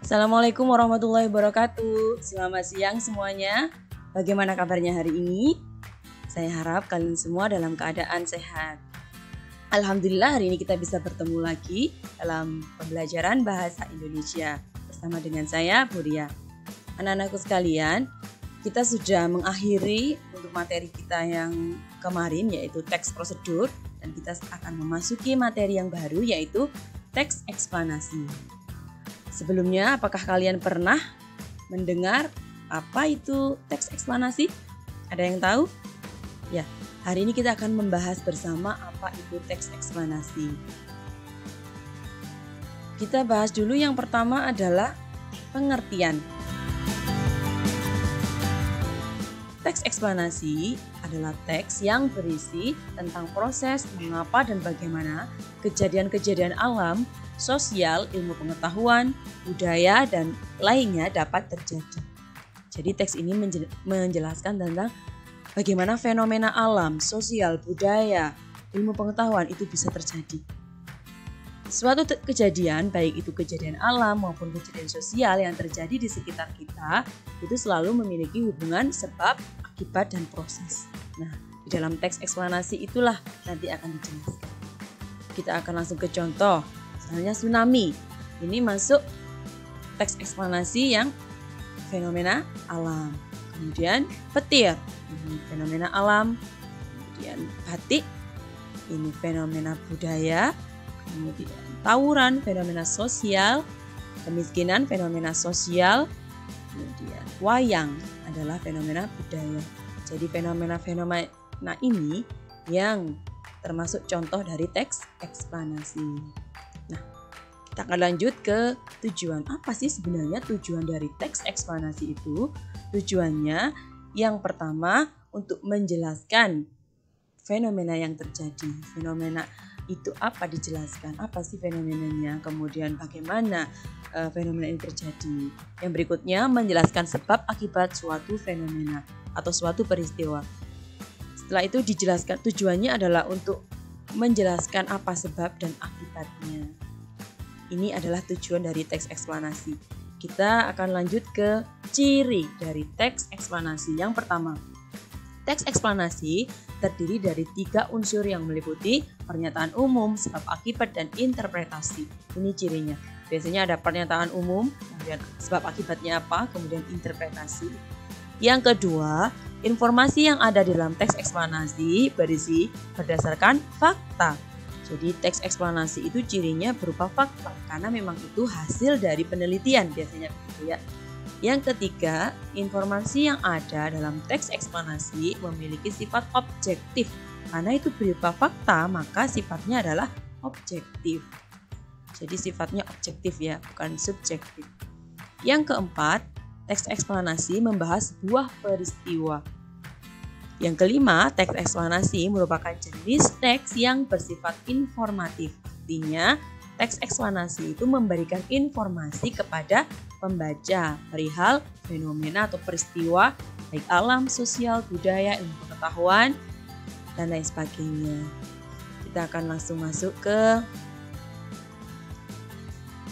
Assalamualaikum warahmatullahi wabarakatuh. Selamat siang semuanya. Bagaimana kabarnya hari ini? Saya harap kalian semua dalam keadaan sehat. Alhamdulillah hari ini kita bisa bertemu lagi dalam pembelajaran bahasa Indonesia bersama dengan saya, Buria. Anak-anakku sekalian, kita sudah mengakhiri untuk materi kita yang kemarin yaitu teks prosedur, dan kita akan memasuki materi yang baru yaitu teks eksplanasi. Sebelumnya, apakah kalian pernah mendengar apa itu teks eksplanasi? Ada yang tahu? Ya, hari ini kita akan membahas bersama apa itu teks eksplanasi. Kita bahas dulu yang pertama adalah pengertian. Teks eksplanasi adalah teks yang berisi tentang proses mengapa dan bagaimana kejadian-kejadian alam, sosial, ilmu pengetahuan, budaya, dan lainnya dapat terjadi. Jadi teks ini menjelaskan tentang bagaimana fenomena alam, sosial, budaya, ilmu pengetahuan itu bisa terjadi. Suatu kejadian, baik itu kejadian alam maupun kejadian sosial yang terjadi di sekitar kita, itu selalu memiliki hubungan sebab, akibat, dan proses. Nah, di dalam teks eksplanasi itulah nanti akan dijelaskan. Kita akan langsung ke contoh. Misalnya tsunami, ini masuk teks eksplanasi yang fenomena alam. Kemudian petir, ini fenomena alam. Kemudian batik, ini fenomena budaya. Kemudian tawuran, fenomena sosial. Kemiskinan, fenomena sosial. Kemudian wayang adalah fenomena budaya. Jadi fenomena ini yang termasuk contoh dari teks eksplanasi. Nah, kita akan lanjut ke tujuan. Apa sih sebenarnya tujuan dari teks eksplanasi itu? Tujuannya yang pertama untuk menjelaskan fenomena yang terjadi. Fenomena itu apa dijelaskan? Apa sih fenomenanya? Kemudian bagaimana fenomena ini terjadi? Yang berikutnya menjelaskan sebab akibat suatu fenomena atau suatu peristiwa. Setelah itu dijelaskan tujuannya adalah untuk menjelaskan apa sebab dan akibatnya. Ini adalah tujuan dari teks eksplanasi. Kita akan lanjut ke ciri dari teks eksplanasi. Yang pertama, teks eksplanasi terdiri dari 3 unsur yang meliputi pernyataan umum, sebab akibat, dan interpretasi. Ini cirinya. Biasanya ada pernyataan umum, kemudian sebab akibatnya apa, kemudian interpretasi. Yang kedua, informasi yang ada di dalam teks eksplanasi berisi berdasarkan fakta. Jadi teks eksplanasi itu cirinya berupa fakta karena memang itu hasil dari penelitian biasanya begitu ya. Yang ketiga, informasi yang ada dalam teks eksplanasi memiliki sifat objektif. Karena itu berupa fakta, maka sifatnya adalah objektif. Jadi sifatnya objektif ya, bukan subjektif. Yang keempat, teks eksplanasi membahas sebuah peristiwa. Yang kelima, teks eksplanasi merupakan jenis teks yang bersifat informatif. Artinya, teks eksplanasi itu memberikan informasi kepada pembaca perihal fenomena atau peristiwa baik alam, sosial, budaya, ilmu pengetahuan, dan lain sebagainya. Kita akan langsung masuk ke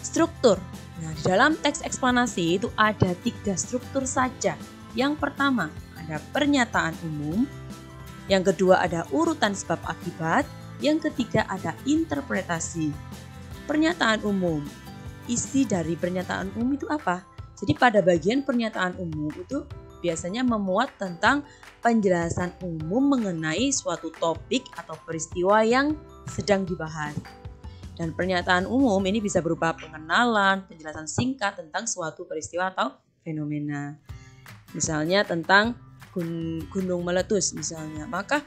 struktur. Nah, di dalam teks eksplanasi itu ada 3 struktur saja. Yang pertama ada pernyataan umum, yang kedua ada urutan sebab akibat, yang ketiga ada interpretasi. Pernyataan umum, isi dari pernyataan umum itu apa? Jadi pada bagian pernyataan umum itu biasanya memuat tentang penjelasan umum mengenai suatu topik atau peristiwa yang sedang dibahas. Dan pernyataan umum ini bisa berupa pengenalan, penjelasan singkat tentang suatu peristiwa atau fenomena. Misalnya tentang gunung meletus misalnya, maka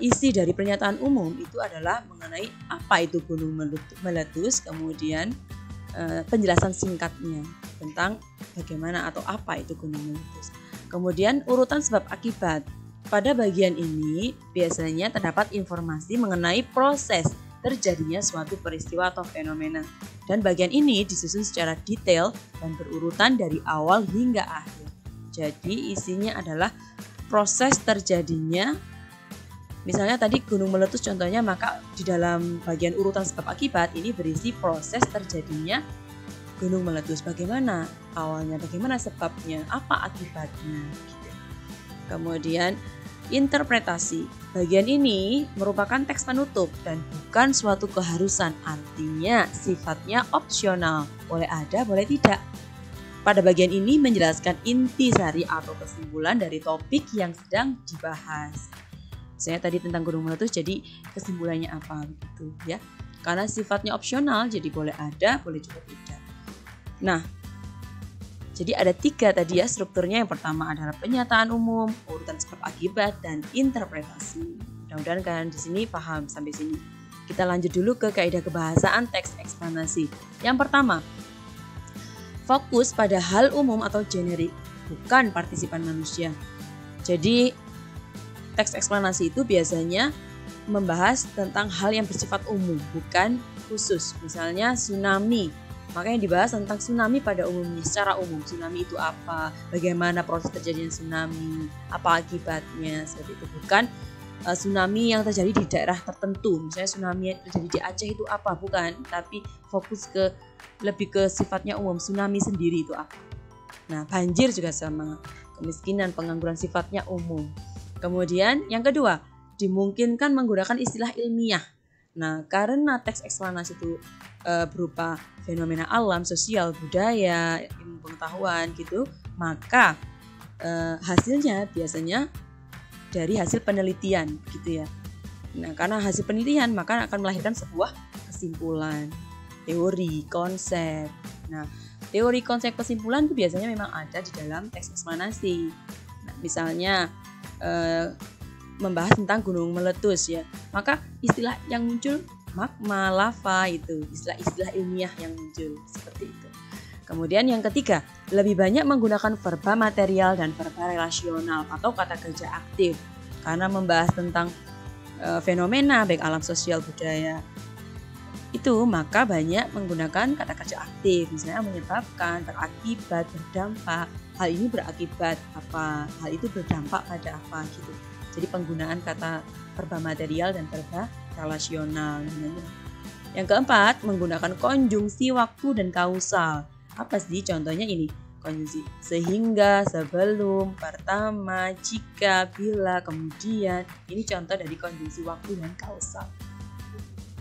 isi dari pernyataan umum itu adalah mengenai apa itu gunung meletus, kemudian penjelasan singkatnya tentang bagaimana atau apa itu gunung meletus. Kemudian urutan sebab akibat. Pada bagian ini biasanya terdapat informasi mengenai proses terjadinya suatu peristiwa atau fenomena. Dan bagian ini disusun secara detail dan berurutan dari awal hingga akhir. Jadi isinya adalah proses terjadinya. Misalnya tadi gunung meletus contohnya, maka di dalam bagian urutan sebab akibat ini berisi proses terjadinya gunung meletus, bagaimana awalnya, bagaimana sebabnya, apa akibatnya gitu. Kemudian interpretasi. Bagian ini merupakan teks penutup dan bukan suatu keharusan, artinya sifatnya opsional, boleh ada, boleh tidak. Pada bagian ini menjelaskan intisari atau kesimpulan dari topik yang sedang dibahas. Saya tadi tentang gunung meletus, jadi kesimpulannya apa gitu ya. Karena sifatnya opsional, jadi boleh ada, boleh juga tidak. Nah, jadi ada 3 tadi ya strukturnya. Yang pertama adalah pernyataan umum, urutan sebab akibat, dan interpretasi. Mudah-mudahan kalian di sini paham sampai sini. Kita lanjut dulu ke kaidah kebahasaan teks eksplanasi. Yang pertama, fokus pada hal umum atau generik, bukan partisipan manusia. Jadi teks eksplanasi itu biasanya membahas tentang hal yang bersifat umum, bukan khusus. Misalnya tsunami. Makanya dibahas tentang tsunami pada umumnya, secara umum. Tsunami itu apa, bagaimana proses terjadinya tsunami, apa akibatnya, seperti itu. Bukan tsunami yang terjadi di daerah tertentu. Misalnya tsunami yang terjadi di Aceh itu apa, bukan. Tapi fokus lebih ke sifatnya umum, tsunami sendiri itu apa. Nah, banjir juga sama, kemiskinan, pengangguran sifatnya umum. Kemudian yang kedua, dimungkinkan menggunakan istilah ilmiah. Nah, karena teks eksplanasi itu berupa fenomena alam, sosial, budaya, ilmu pengetahuan gitu, maka hasilnya biasanya dari hasil penelitian gitu ya. Nah, karena hasil penelitian maka akan melahirkan sebuah kesimpulan, teori, konsep. Nah, teori, konsep, kesimpulan itu biasanya memang ada di dalam teks eksplanasi. Nah, misalnya membahas tentang gunung meletus ya, maka istilah yang muncul magma, lava, itu istilah-istilah ilmiah yang muncul seperti itu. Kemudian yang ketiga, lebih banyak menggunakan verba material dan verba relasional atau kata kerja aktif karena membahas tentang fenomena baik alam, sosial, budaya. Itu maka banyak menggunakan kata kerja aktif, misalnya menyebabkan, berakibat, berdampak. Hal ini berakibat apa? Hal itu berdampak pada apa gitu. Jadi penggunaan kata verba material dan verba relasional. Yang keempat, menggunakan konjungsi waktu dan kausal. Apa sih contohnya ini? Konjungsi sehingga, sebelum, pertama, jika, bila, kemudian. Ini contoh dari konjungsi waktu dan kausal.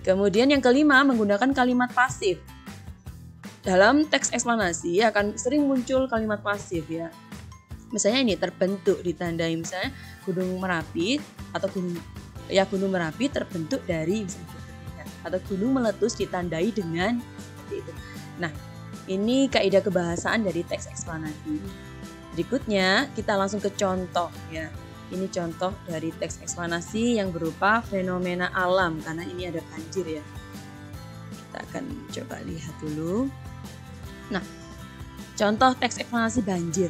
Kemudian yang kelima, menggunakan kalimat pasif. Dalam teks eksplanasi akan sering muncul kalimat pasif ya. Misalnya ini terbentuk ditandai, misalnya Gunung Merapi atau Gunung Merapi terbentuk dari misalnya, atau gunung meletus ditandai dengan seperti itu. Nah, ini kaidah kebahasaan dari teks eksplanasi. Berikutnya kita langsung ke contoh ya. Ini contoh dari teks eksplanasi yang berupa fenomena alam karena ini ada banjir ya. Kita akan coba lihat dulu. Nah, contoh teks eksplanasi banjir.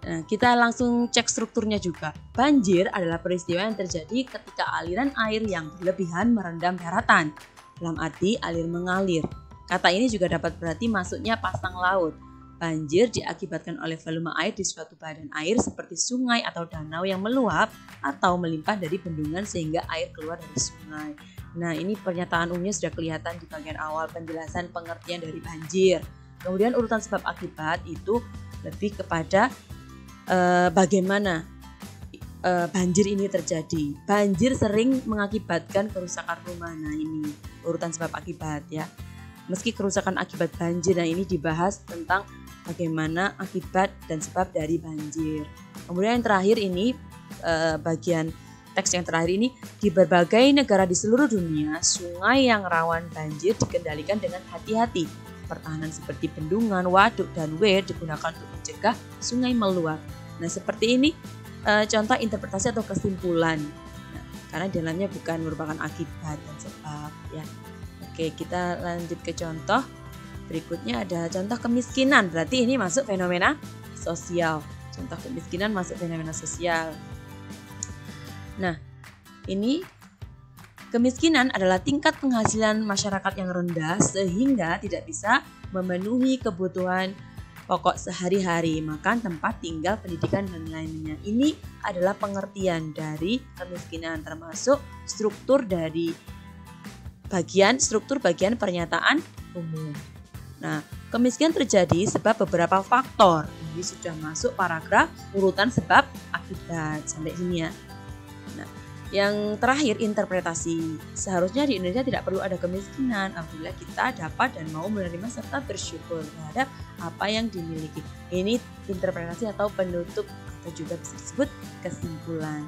Nah, kita langsung cek strukturnya juga. Banjir adalah peristiwa yang terjadi ketika aliran air yang berlebihan merendam daratan. Dalam arti alir mengalir. Kata ini juga dapat berarti masuknya pasang laut. Banjir diakibatkan oleh volume air di suatu badan air seperti sungai atau danau yang meluap atau melimpah dari bendungan sehingga air keluar dari sungai. Nah, ini pernyataan umumnya sudah kelihatan di bagian awal penjelasan pengertian dari banjir. Kemudian urutan sebab akibat itu lebih kepada bagaimana banjir ini terjadi. Banjir sering mengakibatkan kerusakan rumah. Nah, ini urutan sebab akibat ya. Meski kerusakan akibat banjir, nah ini dibahas tentang bagaimana akibat dan sebab dari banjir. Kemudian yang terakhir ini bagian teks yang terakhir ini, di berbagai negara di seluruh dunia, sungai yang rawan banjir dikendalikan dengan hati-hati. Pertahanan seperti bendungan, waduk, dan weir digunakan untuk mencegah sungai meluap. Nah, seperti ini contoh interpretasi atau kesimpulan. Nah, karena di dalamnya bukan merupakan akibat dan sebab ya. Oke, kita lanjut ke contoh. Berikutnya ada contoh kemiskinan. Berarti ini masuk fenomena sosial. Contoh kemiskinan masuk fenomena sosial. Nah, ini kemiskinan adalah tingkat penghasilan masyarakat yang rendah sehingga tidak bisa memenuhi kebutuhan pokok sehari-hari, makan, tempat tinggal, pendidikan, dan lainnya. Ini adalah pengertian dari kemiskinan, termasuk struktur bagian pernyataan umum. Nah, kemiskinan terjadi sebab beberapa faktor. Ini sudah masuk paragraf urutan sebab akibat sampai sini ya. Nah, yang terakhir interpretasi. Seharusnya di Indonesia tidak perlu ada kemiskinan apabila kita dapat dan mau menerima serta bersyukur terhadap apa yang dimiliki. Ini interpretasi atau penutup atau juga bisa disebut kesimpulan.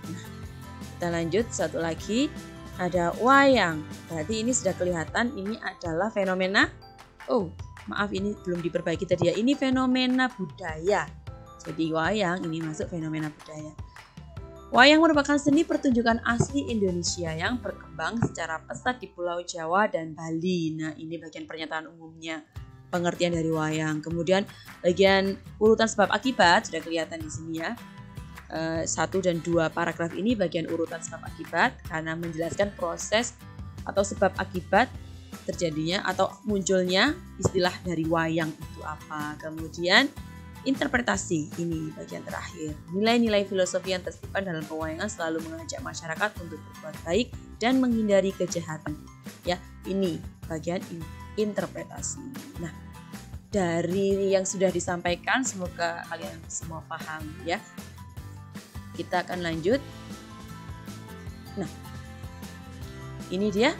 Nah, kita lanjut satu lagi. Ada wayang. Berarti ini sudah kelihatan ini adalah fenomena. Oh, maaf ini belum diperbaiki tadi ya. Ini fenomena budaya. Jadi wayang ini masuk fenomena budaya. Wayang merupakan seni pertunjukan asli Indonesia yang berkembang secara pesat di Pulau Jawa dan Bali. Nah, ini bagian pernyataan umumnya, pengertian dari wayang. Kemudian bagian urutan sebab akibat sudah kelihatan di sini ya. 1 dan 2 paragraf ini bagian urutan sebab akibat karena menjelaskan proses atau sebab akibat terjadinya atau munculnya istilah dari wayang itu apa. Kemudian interpretasi ini bagian terakhir. Nilai-nilai filosofi yang tersimpan dalam pewayangan selalu mengajak masyarakat untuk berbuat baik dan menghindari kejahatan. Ya, ini bagian interpretasi. Nah, dari yang sudah disampaikan semoga kalian semua paham ya. Kita akan lanjut. Nah, ini dia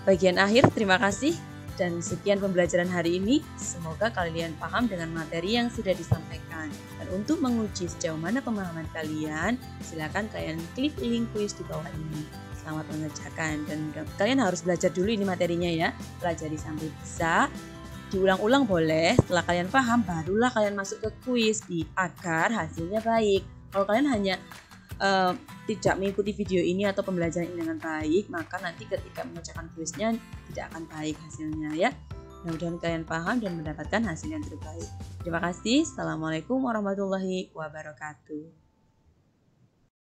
bagian akhir. Terima kasih dan sekian pembelajaran hari ini. Semoga kalian paham dengan materi yang sudah disampaikan. Dan untuk menguji sejauh mana pemahaman kalian, silakan kalian klik link kuis di bawah ini. Selamat mengerjakan dan kalian harus belajar dulu ini materinya ya. Pelajari sampai bisa. Diulang-ulang boleh. Setelah kalian paham, barulah kalian masuk ke kuis agar hasilnya baik. Kalau kalian hanya tidak mengikuti video ini atau pembelajaran ini dengan baik, maka nanti ketika mengerjakan kuisnya tidak akan baik hasilnya ya. Mudah-mudahan kalian paham dan mendapatkan hasil yang terbaik. Terima kasih. Assalamualaikum warahmatullahi wabarakatuh.